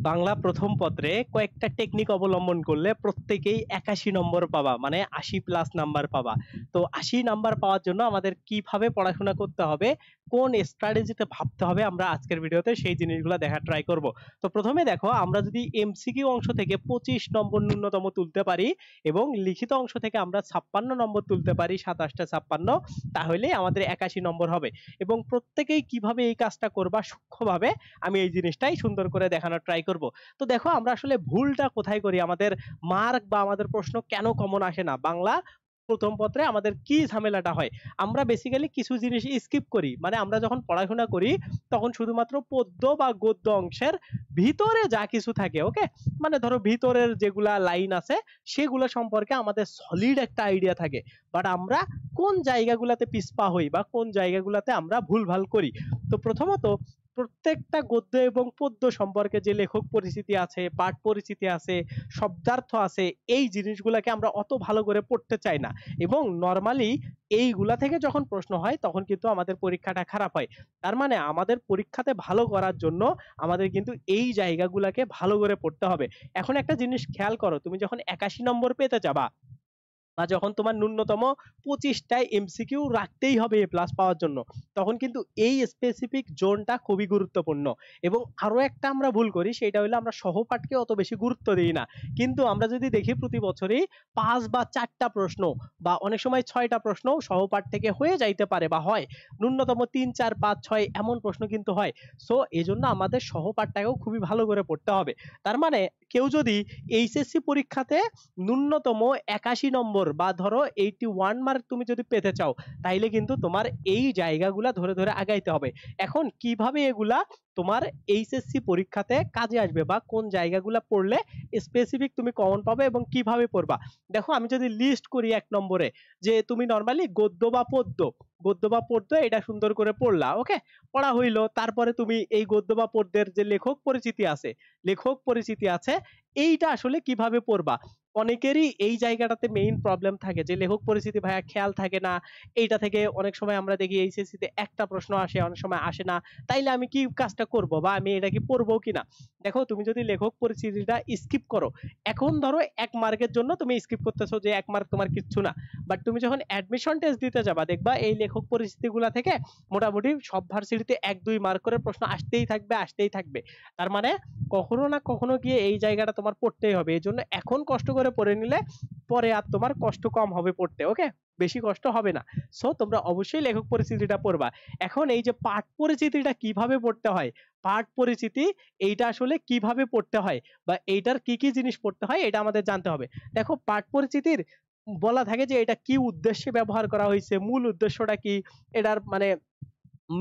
বাংলা প্রথম পত্রে কয়েকটা টেকনিক অবলম্বন করলে প্রত্যেকেই 81 নম্বর পাবা, মানে 80+ নাম্বার পাবা। তো 80 নাম্বার পাওয়ার জন্য আমাদের কিভাবে পড়াশোনা করতে হবে, কোন স্ট্র্যাটেজিতে ভাবতে হবে, আমরা আজকের ভিডিওতে সেই জিনিসগুলো দেখা ট্রাই করব। তো প্রথমে দেখো, আমরা যদি এমসিকিউ অংশ থেকে 25 নম্বর ন্যূনতম তুলতে পারি এবং লিখিত অংশ থেকে আমরা 56 নম্বর তুলতে পারি, 27টা 56, তাহলে আমাদের 81 নম্বর হবে। এবং প্রত্যেকেই কিভাবে এই কাজটা করবা সূক্ষ্মভাবে আমি এই জিনিসটাই সুন্দর করে দেখানোর ট্রাই করব। তো দেখো, আমরা আসলে ভুলটা কোথায় করি, আমাদের মার্ক বা আমাদের প্রশ্ন কেন কমন আসে না বাংলা প্রথম পত্রে, আমাদের কি ঝামেলাটা হয়। আমরা বেসিক্যালি কিছু জিনিস স্কিপ করি, মানে আমরা যখন পড়াশোনা করি তখন শুধুমাত্র পদ্য বা গদ্য অংশের ভিতরে যা কিছু থাকে, ওকে, মানে ধরো ভিতরের যেগুলা লাইন আছে সেগুলো সম্পর্কে আমাদের সলিড একটা আইডিয়া থাকে। বাট আমরা কোন জায়গাগুলাতে পিছপা হই বা কোন জায়গাগুলাতে আমরা ভুলভাল করি। তো প্রথমত, প্রত্যেকটা গদ্য এবং পদ্য সম্পর্কে যে লেখক পরিচিতি আছে, পাঠ পরিচিতি আছে, শব্দার্থ আছে, এই জিনিসগুলোকে আমরা অত ভালো করে পড়তে চাই না। এবং নর্মালি এইগুলা থেকে যখন প্রশ্ন হয় তখন কিন্তু আমাদের পরীক্ষাটা খারাপ হয়। তার মানে আমাদের পরীক্ষাতে ভালো করার জন্য আমাদের কিন্তু এই জায়গাগুলোকে ভালো করে পড়তে হবে। এখন একটা জিনিস খেয়াল করো, তুমি যখন 81 নম্বর পেতে যাবা বা যখন তোমার ন্যূনতম 25টায় এমসিকিউ রাখতেই হবে এ প্লাস পাওয়ার জন্য, তখন কিন্তু এই স্পেসিফিক জোনটা খুবই গুরুত্বপূর্ণ। এবং আরো একটা আমরা ভুল করি, সেটা হলো আমরা সহপাঠকে অত বেশি গুরুত্ব দিই না। কিন্তু আমরা যদি দেখি প্রতি বছরই 5 বা 4টা প্রশ্ন বা অনেক সময় 6টা প্রশ্ন সহপাঠ থেকে হয়ে যাইতে পারে বা হয়, ন্যূনতম 3 4 5 6 এমন প্রশ্ন কিন্তু হয়। সো এই জন্য আমাদের সহপাঠটাকেও খুবই ভালো করে পড়তে হবে। তার মানে কেউ যদি এইচএসসি পরীক্ষাতে ন্যূনতম 81 নম্বর বা ধরো 81 মার্ক তুমি যদি পেতে চাও, তাইলে কিন্তু তোমার এই জায়গাগুলা ধরে ধরে আগাইতে হবে। এখন কিভাবে এগুলা তোমার এইচএসসি পরীক্ষাতে কাজে আসবে বা কোন জায়গাগুলা পড়লে স্পেসিফিক তুমি কমন পাবে এবং কিভাবে পড়বা, দেখো আমি যদি লিস্ট করি 1 নম্বরে, যে তুমি নরমালি গদ্য বা পদ্য এটা সুন্দর করে পড়লা, ওকে, পড়া হইলো। তারপরে তুমি এই গদ্য বা পদ্যের যে লেখক পরিচিতি আছে এইটা আসলে কিভাবে পড়বা। অনেকেরই এই জায়গাটাতে মেইন প্রবলেম থাকে যে লেখক পরিচিতি ভাইয়া খেয়াল থাকে না। এইটা থেকে অনেক সময় আমরা দেখি এইচএসসি তে একটা প্রশ্ন আসে, অনেক সময় আসে না। তাইলে আমি কি কাজটা করব বা আমি এটা কি পড়বো কিনা। দেখো, তুমি যদি লেখক পরিচিতিটা স্কিপ করো, এখন ধরো 1 মার্কের জন্য তুমি স্কিপ করতেছো, যে 1 মার্ক তোমার কিচ্ছু না। বাট তুমি যখন অ্যাডমিশন টেস্ট দিতে যাবা, দেখবা এই লেখক পরিচিতিগুলা থেকে মোটামুটি সব ভার্সিটিতে 1 2 মার্ক করে প্রশ্ন আসতেই থাকবে। তার মানে কখনো না কখনো গিয়ে এই জায়গাটা তোমার পড়তেই হবে। এই জন্য এখন কষ্ট করে পড়ে নিলে পরে আর তোমার কষ্ট কম হবে পড়তে, ওকে, বেশি কষ্ট হবে না। সো তোমরা অবশ্যই লেখক পরিচিতিটা পড়বা। এখন এই যে পাঠ পরিচিতিটা কিভাবে পড়তে হয়, পাঠ পরিচিতি এইটা আসলে কিভাবে পড়তে হয় বা এইটার কি কি জিনিস পড়তে হয় এটা আমাদের জানতে হবে। দেখো, পাঠ পরিচিতির বলা থাকে যে এটা কি উদ্দেশ্যে ব্যবহার করা হয়েছে, মূল উদ্দেশ্যটা কি, এটার মানে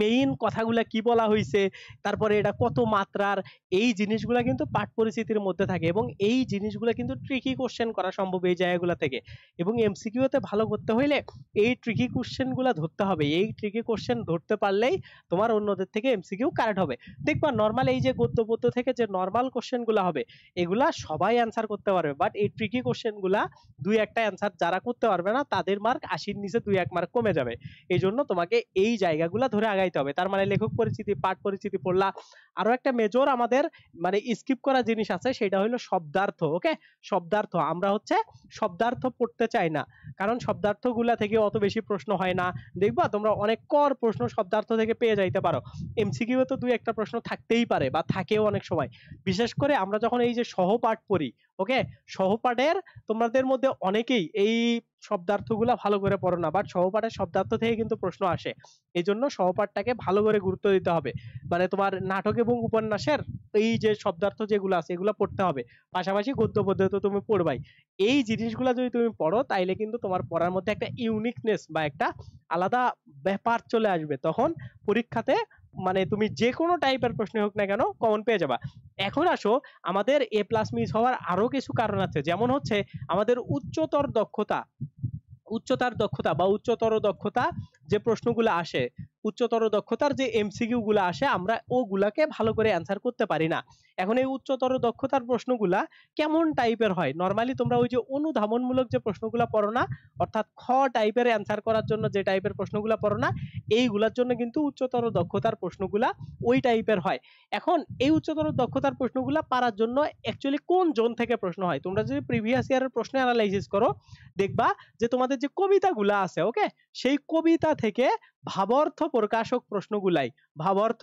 মেইন কথাগুলা কি বলা হয়েছে, তারপরে এটা কত মাত্রার, এই জিনিসগুলা কিন্তু পাঠ পরিচিতির মধ্যে থাকে। এবং এই জিনিসগুলা কিন্তু ট্রিকি কোশ্চেন করা সম্ভব এই জায়গাগুলা থেকে। এবং এমসিকিউ তে ভালো করতে হইলে এই ট্রিকি কোশ্চেন গুলা ধরতে হবে। এই ট্রিকি কোশ্চেন ধরতে পারলেই তোমার অন্যদের থেকে এমসিকিউ কারেক্ট হবে। দেখবা নর্মাল এই যে গদ্য পদ্য থেকে যে নর্মাল কোশ্চেন গুলা হবে, এগুলা সবাই অ্যান্সার করতে পারবে। বাট এই ট্রিকি কোশ্চেন গুলা দুই একটা অ্যান্সার যারা করতে পারবে না, তাদের মার্ক 80-র নিচে 2-1 মার্ক কমে যাবে। এই জন্য তোমাকে এই জায়গাগুলা ধরে আগাইতে হবে। তার মানে লেখক পরিচিতি, পাঠ পরিচিতি পড়লা। আরো একটা মেজর আমাদের মানে স্কিপ করা জিনিস আছে, সেটা হলো শব্দার্থ, ওকে। শব্দার্থ আমরা শব্দার্থ পড়তে চাই না, কারণ শব্দার্থ গুলা থেকে অত বেশি প্রশ্ন হয় না। দেখবা তোমরা অনেক কর প্রশ্ন শব্দার্থ থেকে পেয়ে যাইতে পারো। এমসিকিউ তো 2-1টা প্রশ্ন থাকতেই পারে বা থাকেও অনেক সময়। বিশেষ করে আমরা যখন এই যে সহপাঠ পড়ি, ওকে, সহপাঠের তোমাদের মধ্যে অনেকেই এই শব্দার্থগুলা ভালো করে পড়ো না, বাট সহপাঠের শব্দার্থ থেকে কিন্তু প্রশ্ন আসে। এই জন্য সহপাঠটাকে ভালো করে গুরুত্ব দিতে হবে। মানে তোমার নাটক এবং উপন্যাসের এই যে শব্দার্থ যেগুলো আছে এগুলো পড়তে হবে, পাশাপাশি গদ্য পদ্য তো তুমি পড়বাই। এই জিনিসগুলো যদি তুমি পড়ো, তাইলে কিন্তু তোমার পড়ার মধ্যে একটা ইউনিকনেস বা একটা আলাদা ব্যাপার চলে আসবে। তখন পরীক্ষাতে মানে তুমি যে কোনো টাইপের প্রশ্ন হোক না কেন কমন পেয়ে যাবা। এখন আসো, আমাদের এ প্লাস মিস হওয়ার আরো কিছু কারণ আছে, যেমন হচ্ছে আমাদের উচ্চতার দক্ষতা বা উচ্চতর দক্ষতা যে প্রশ্নগুলো আসে, উচ্চতর দক্ষতার যে এমসিকিউ গুলো আসে, আমরা ওগুলাকে ভালো করে অ্যান্সার করতে পারি না। এখন এই উচ্চতর দক্ষতার প্রশ্নগুলা কেমন টাইপের হয়? নরমালি তোমরা ওই যে অনুধাবনমূলক যে প্রশ্নগুলা পড়ো না, অর্থাৎ খ টাইপের অ্যান্সার করার জন্য যে টাইপের প্রশ্নগুলা পড়ো না, এইগুলার জন্য কিন্তু উচ্চতর দক্ষতার প্রশ্নগুলা ওই টাইপের হয়। এখন এই উচ্চতর দক্ষতার প্রশ্নগুলা পারার জন্য অ্যাকচুয়ালি কোন জোন থেকে প্রশ্ন হয়? তোমরা যদি প্রিভিয়াস ইয়ারের প্রশ্ন অ্যানালাইসিস করো, দেখবা যে তোমাদের যে কবিতাগুলা আছে, ওকে, সেই কবিতা থেকে ভাবার্থ প্রকাশক প্রশ্নগুলাই, ভাবার্থ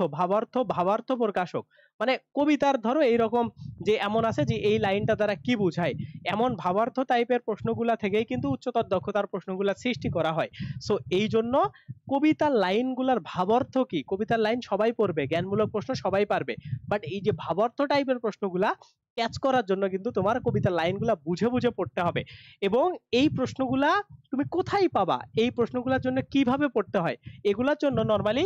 প্রকাশক, মানে কবিতার ধরো এইরকম যে এমন আছে যে এই লাইনটা দ্বারা কি বোঝায়, এমন ভাবার্থ টাইপের প্রশ্নগুলা থেকেই কিন্তু উচ্চতর দক্ষতার প্রশ্নগুলা সৃষ্টি করা হয়। সো এই জন্য কবিতার লাইনগুলার ভাবার্থ কি, কবিতার লাইন সবাই পড়বে, জ্ঞানমূলক প্রশ্ন সবাই পারবে, বাট এই যে ভাবার্থ টাইপের প্রশ্নগুলা ক্যাচ করার জন্য কিন্তু তোমার কবিতার লাইনগুলা বুঝে বুঝে পড়তে হবে। এবং এই প্রশ্নগুলা তুমি কোথায় পাবা, এই প্রশ্নগুলোর জন্য কিভাবে পড়তে হয়, এগুলোর জন্য নরমালি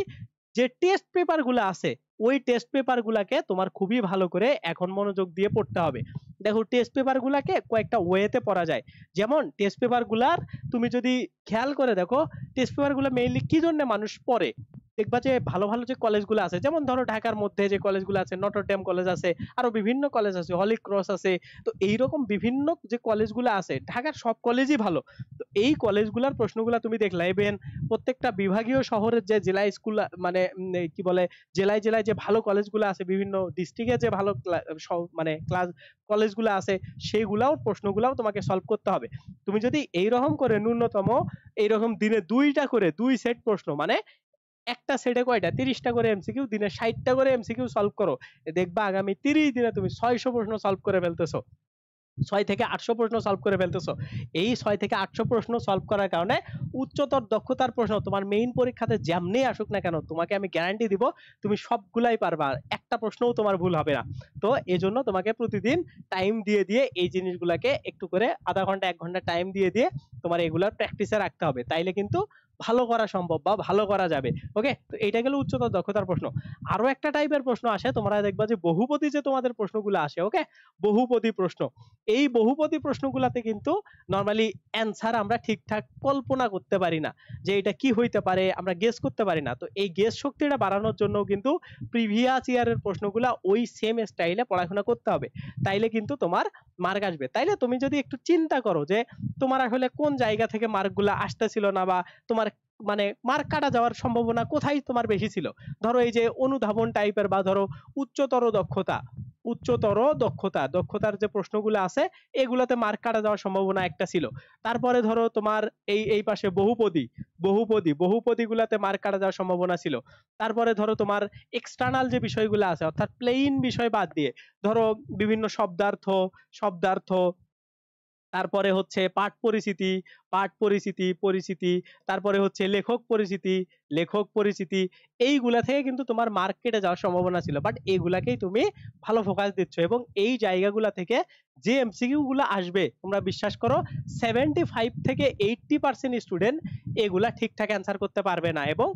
যে টেস্ট পেপার গুলা আছে, ওই টেস্ট পেপার গুলাকে তোমার খুবই ভালো করে এখন মনোযোগ দিয়ে পড়তে হবে। দেখো টেস্ট পেপার গুলাকে কয়েকটা ওয়েতে পড়া যায়। যেমন টেস্ট পেপার গুলার তুমি যদি খেয়াল করে দেখো, টেস্ট পেপার গুলা মেইনলি কি জন্য মানুষ পড়ে, দেখবা যে ভালো ভালো যে কলেজগুলো আছে, যেমন ধরো ঢাকার মধ্যে যে কলেজগুলো আছে, নটরডেম কলেজ আছে, আরো বিভিন্ন কলেজ আছে, হলি ক্রস আছে, তো এইরকম বিভিন্ন যে কলেজগুলো আছে, ঢাকার সব কলেজই ভালো। তো এই কলেজগুলোর প্রশ্নগুলো তুমি দেখলে, ইভেন প্রত্যেকটা বিভাগীয় শহরের যে জেলা স্কুল, মানে কি বলে, জেলায় জেলায় যে ভালো কলেজগুলো আছে, বিভিন্ন ডিস্ট্রিক্টে যে ভালো মানে ক্লাস কলেজগুলো আছে, সেইগুলাও প্রশ্নগুলাও তোমাকে সলভ করতে হবে। তুমি যদি এইরকম করে ন্যূনতম এইরকম দিনে দুইটা করে 2 সেট প্রশ্ন, মানে একটা সেটে কয়টা 30টা করে এমসিকিউ, দিনে 60টা করে এমসিকিউ সলভ করো, দেখবা আগামী 30 দিনে তুমি 600 প্রশ্ন সলভ করে ফেলতেছো, 6 থেকে 800 প্রশ্ন সলভ করে ফেলতেছো। এই 6 থেকে 800 প্রশ্ন সলভ করার কারণে উচ্চতর দক্ষতার প্রশ্ন তোমার মেইন পরীক্ষাতে যেমনি আসুক না কেন, তোমাকে আমি গ্যারান্টি দিব তুমি সবগুলাই পারবা, আর একটা প্রশ্নও তোমার ভুল হবে না। তো এজন্য তোমাকে প্রতিদিন টাইম দিয়ে দিয়ে এই জিনিসগুলোকে একটু করে আধা ঘন্টা 1 ঘন্টা টাইম দিয়ে দিয়ে তোমার এগুলার প্র্যাকটিসে রাখতে হবে, তাইলে কিন্তু ভালো করা সম্ভব বা ভালো করা যাবে। ওকে, তো এইটা গেল উচ্চতর দক্ষতার প্রশ্ন। আরো একটা টাইপের প্রশ্ন আসে, তোমরা দেখবা যে বহুপদী যে তোমাদের প্রশ্নগুলো আসে, ওকে, বহুপদী প্রশ্ন, এই বহুপদী প্রশ্নগুলাতে কিন্তু নরমালি অ্যান্সার আমরা ঠিকঠাক কল্পনা করতে পারি না, যে এটা কি হইতে পারে, আমরা গেস করতে পারি না। তো এই গেস শক্তিটা বাড়ানোর জন্য কিন্তু প্রিভিয়াস ইয়ারের প্রশ্নগুলা ওই সেম স্টাইলে পড়াশোনা করতে হবে, তাইলে কিন্তু তোমার মার্ক আসবে। তাইলে তুমি যদি একটু চিন্তা করো যে তোমার আসলে কোন জায়গা থেকে মার্কগুলা আসতেছিল না, বা তোমার মানে মার্ক কাটা যাওয়ার সম্ভাবনা কোথায় তোমার বেশি ছিল, ধরো এই যে অনুধাবন টাইপের, বা ধরো উচ্চতর দক্ষতা, দক্ষতার যে প্রশ্নগুলো আছে, এগুলাতে মার্ক কাটা যাওয়ার সম্ভাবনা একটা ছিল। তারপরে ধরো তোমার এই পাশে বহুপদী গুলাতে মার্ক কাটা যাওয়ার সম্ভাবনা ছিল। তারপরে ধরো তোমার এক্সটার্নাল যে বিষয়গুলো আছে, অর্থাৎ প্লেইন বিষয় বাদ দিয়ে, ধরো বিভিন্ন শব্দার্থ, তারপরে হচ্ছে পরিচিতি, তারপরে হচ্ছে লেখক পরিচিতি, এইগুলা থেকে কিন্তু তোমার মার্ক কেটে যাওয়ার সম্ভাবনা ছিল, বাট এইগুলাকেই তুমি ভালো ফোকাস দিচ্ছ, এবং এই জায়গাগুলা থেকে যে এমসিকিউ গুলা আসবে, তোমরা বিশ্বাস করো 75 থেকে 80% স্টুডেন্ট এগুলা ঠিকঠাক অ্যান্সার করতে পারবে না, এবং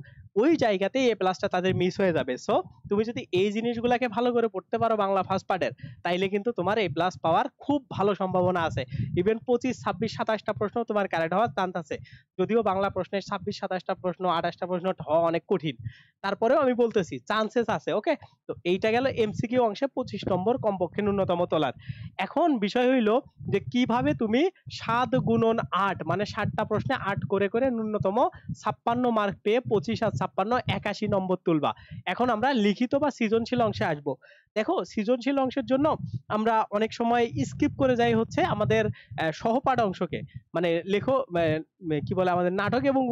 ওই জায়গাতেই এ প্লাসটা তাদের মিস হয়ে যাবে। সো তুমি যদি এই জিনিসগুলাকে ভালো করে পড়তে পারো বাংলা ফার্স্ট পার্টের, তাইলে কিন্তু তোমার এ প্লাস পাওয়ার খুব ভালো সম্ভাবনা আছে। ইভেন 25, 26, 27টা প্রশ্ন তোমার কারেক্ট হওয়ার চান্স আছে, যদিও বাংলা প্রশ্নের 26, 27টা প্রশ্ন, 28টা প্রশ্ন হওয়া অনেক কঠিন, তারপরেও আমি বলতেছি চান্সেস আছে। ওকে, তো এইটা গেল এমসিকিউ অংশে 25 নম্বর কমপক্ষে ন্যূনতম তোলার। এখন বিষয় হইলো যে কিভাবে তুমি 7 গুণন 8, মানে 60টা প্রশ্নে 8 করে করে ন্যূনতম 56 মার্ক পেয়ে 25 আর 56 81 নম্বর তুলবা। এখন আমরা লিখিত বা সৃজনশীল অংশে আসবো। দেখো সৃজনশীল অংশের জন্য আমরা অনেক সময় স্কিপ করে যাই হচ্ছে আমাদের সহপাঠ অংশকে, মানে কি বলে, আমাদের নাটক এবং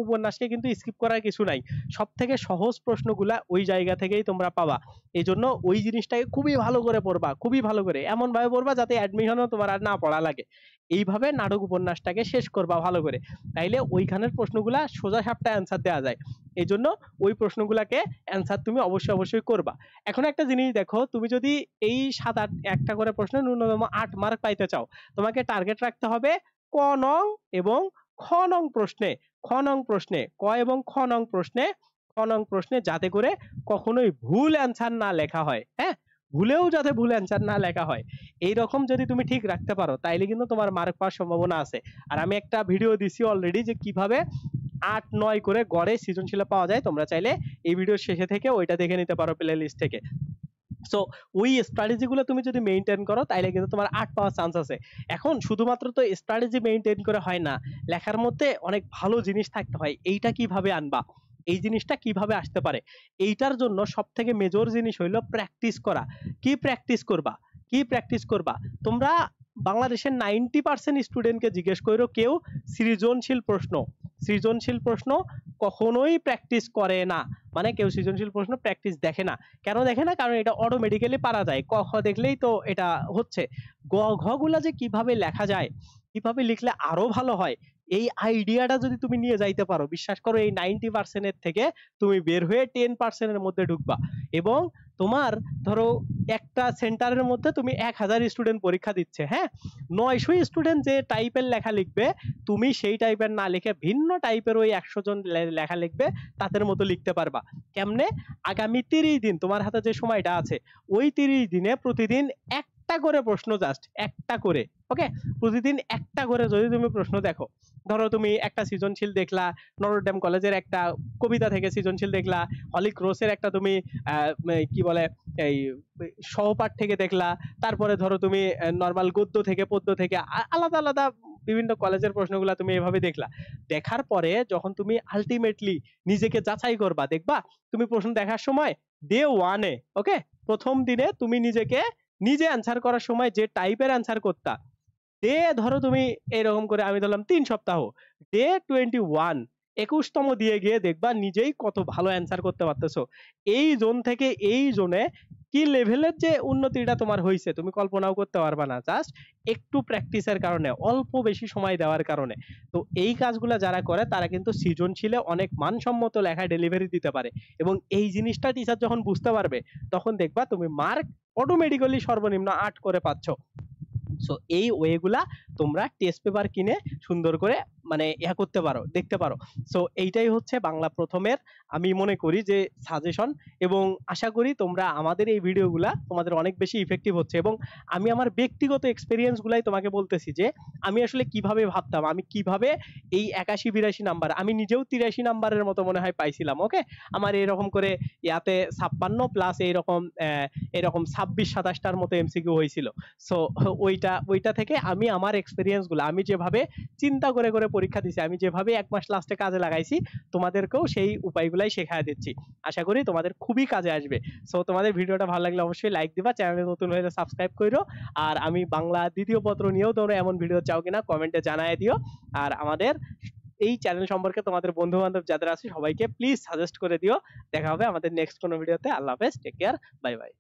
উপন্যাসকে কিন্তু স্কিপ করার কিছু নাই, সব থেকে সহজ প্রশ্নগুলা ওই জায়গা থেকেই তোমরা পাবা। এই জন্য ওই জিনিসটাকে খুবই ভালো করে পড়বা, খুবই ভালো করে, এমন ভাবে পড়বা যাতে অ্যাডমিশনও তোমার আর না পড়া লাগে। এইভাবে নাটক উপন্যাসটাকে শেষ করবা ভালো করে, তাইলে ওইখানের প্রশ্নগুলা সোজা সাপটা অ্যান্সার দেওয়া যায়। এই জন্য ওই প্রশ্নগুলাকে অ্যান্সার তুমি অবশ্যই করবা। এখন একটা জিনিস দেখো, তুমি যদি এই 7-8 একটা করে প্রশ্ন ন্যূনতম 8 মার্ক পাইতে চাও, তোমাকে টার্গেট রাখতে হবে ক নং এবং খ নং প্রশ্নে, খ নং প্রশ্নে যাতে করে কখনোই ভুল অ্যান্সার না লেখা হয়, হ্যাঁ, ভুলেও যাতে ভুল অ্যান্সার না লেখা হয়, এইরকম যদি তুমি ঠিক রাখতে পারো, তাইলে কিন্তু তোমার মার্ক পাওয়ার সম্ভাবনা আছে। আর আমি একটা ভিডিও দিছি অলরেডি যে কিভাবে 8-9 করে গড়ে সৃজনশীল পাওয়া যায়। তোমরা চাইলে এই ভিডিওর শেষে থেকে ওইটা দেখে নিতে পারো প্লে লিস্ট থেকে। সো ওই স্ট্র্যাটেজি গুলো তুমি যদি মেইনটেইন করো তাইলে কিন্তু তোমার 8 পাওয়ার চান্স আছে। এখন শুধুমাত্র তো স্ট্র্যাটেজি মেইনটেইন করে হয় না, লেখার মধ্যে অনেক ভালো জিনিস থাকতে হয়। এইটা কিভাবে আনবা, এই জিনিসটা কিভাবে আসতে পারে, এইটার জন্য সবথেকে মেজর জিনিস হইলো প্র্যাকটিস করা। কি প্র্যাকটিস করবা, কি প্র্যাকটিস করবা? তোমরা বাংলাদেশের 90% স্টুডেন্টকে জিজ্ঞেস করো, কেউ সৃজনশীল প্রশ্ন কখনোই প্র্যাকটিস করে না। মানে কেউ সৃজনশীল প্রশ্ন প্র্যাকটিস দেখে না। কেন দেখে না? কারণ এটা অটোমেটিক্যালি পারা যায়, ক খ দেখলেই তো এটা হচ্ছে। গ ঘ গুলা যে কিভাবে লেখা যায়, কিভাবে লিখলে আরো ভালো হয়, এই আইডিয়াটা যদি তুমি নিয়ে যাইতে পারো, বিশ্বাস করো এই 90% এর থেকে তুমি বের হয়ে 10% এর মধ্যে ঢুকবা। এবং তোমার ধরো একটা সেন্টারের মধ্যে তুমি 1000 স্টুডেন্ট পরীক্ষা দিচ্ছে, হ্যাঁ, 900 স্টুডেন্ট যে টাইপের লেখা লিখবে, তুমি সেই টাইপের না লিখে ভিন্ন টাইপের ওই 100 জন লেখা লিখবে, তাদের মতো লিখতে পারবা। কেমনে? আগামী 30 দিন তোমার হাতে যে সময়টা আছে, ওই 30 দিনে প্রতিদিন একটা করে প্রশ্ন, জাস্ট একটা করে, ওকে, প্রতিদিন একটা করে যদি তুমি প্রশ্ন দেখো, ধরো তুমি একটা সৃজনশীল দেখলা, নটরডেম কলেজের একটা কবিতা থেকে সৃজনশীল দেখলা, হলি ক্রসের একটা তুমি কি বলে এই সহপাঠ থেকে দেখলা, তারপরে ধরো তুমি নর্মাল গদ্য থেকে পদ্য থেকে আলাদা আলাদা বিভিন্ন কলেজের প্রশ্নগুলো তুমি এভাবে দেখলা। দেখার পরে যখন তুমি আলটিমেটলি নিজেকে যাচাই করবা, দেখবা তুমি প্রশ্ন দেখার সময় ডে ওয়ানে, ওকে, প্রথম দিনে তুমি নিজেকে নিজে অ্যান্সার করার সময় যে টাইপের অ্যান্সার করতা, ডে ধরো তুমি এরকম করে, আমি ধরলাম 3 সপ্তাহ, ডে 21 21তম দিয়ে গিয়ে দেখবা নিজেই কত ভালো অ্যান্সার করতে পারতেছো। এই জোন থেকে এই জোনে কি লেভেলের যে উন্নতিটা তোমার হয়েছে তুমি কল্পনাও করতে পারবা না, জাস্ট একটু প্র্যাকটিসের কারণে, অল্প বেশি সময় দেওয়ার কারণে। তো এই কাজগুলো যারা করে তারা কিন্তু সৃজনশীলে অনেক মানসম্মত লেখা ডেলিভারি দিতে পারে। এবং এই জিনিসটা টিচার যখন বুঝতে পারবে, তখন দেখবা তুমি মার্ক অটোমেটিক্যালি সর্বনিম্ন 8 করে পাচ্ছ। সো এই ওয়েগুলা তোমরা টেস্ট পেপার কিনে সুন্দর করে মানে ইয়া করতে পারো, দেখতে পারো। সো এইটাই হচ্ছে বাংলা প্রথমের আমি মনে করি যে সাজেশন, এবং আশা করি তোমরা আমাদের এই ভিডিওগুলা তোমাদের অনেক বেশি ইফেক্টিভ হচ্ছে। এবং আমি আমার ব্যক্তিগত এক্সপেরিয়েন্স গুলাই তোমাকে বলতেছি যে আমি আসলে কিভাবে ভাবতাম, আমি কিভাবে এই 81-82 নাম্বার, আমি নিজেও 83 নাম্বারের মতো মনে হয় পাইছিলাম, ওকে, আমার এরকম করে ইয়াতে 56 প্লাস এইরকম এরকম 26-27টার মতো এমসিকিউ হয়েছিল। সো ওইটা থেকে আমি আমার এক্সপেরিয়েন্স গুলো, আমি যেভাবে চিন্তা করে করে পরীক্ষা দিছি, আমি যেভাবে 1 মাস লাস্টে কাজে লাগাইছি, তোমাদেরকেও সেই উপায়গুলাই শেখায় দিচ্ছি। আশা করি তোমাদের খুবই কাজে আসবে। সো তোমাদের ভিডিওটা ভালো লাগলে অবশ্যই লাইক দিবা, চ্যানেলে নতুন হলে সাবস্ক্রাইব করো। আর আমি বাংলা দ্বিতীয় পত্র নিয়েও তোমরা এমন ভিডিও চাও কিনা কমেন্টে জানায় দিও। আর আমাদের এই চ্যানেল সম্পর্কে তোমাদের বন্ধু বান্ধব যাদের আছে সবাইকে প্লিজ সাজেস্ট করে দিও। দেখা হবে আমাদের নেক্সট কোনো ভিডিওতে। আল্লাহ হাফেজ, টেক কেয়ার, বাই বাই।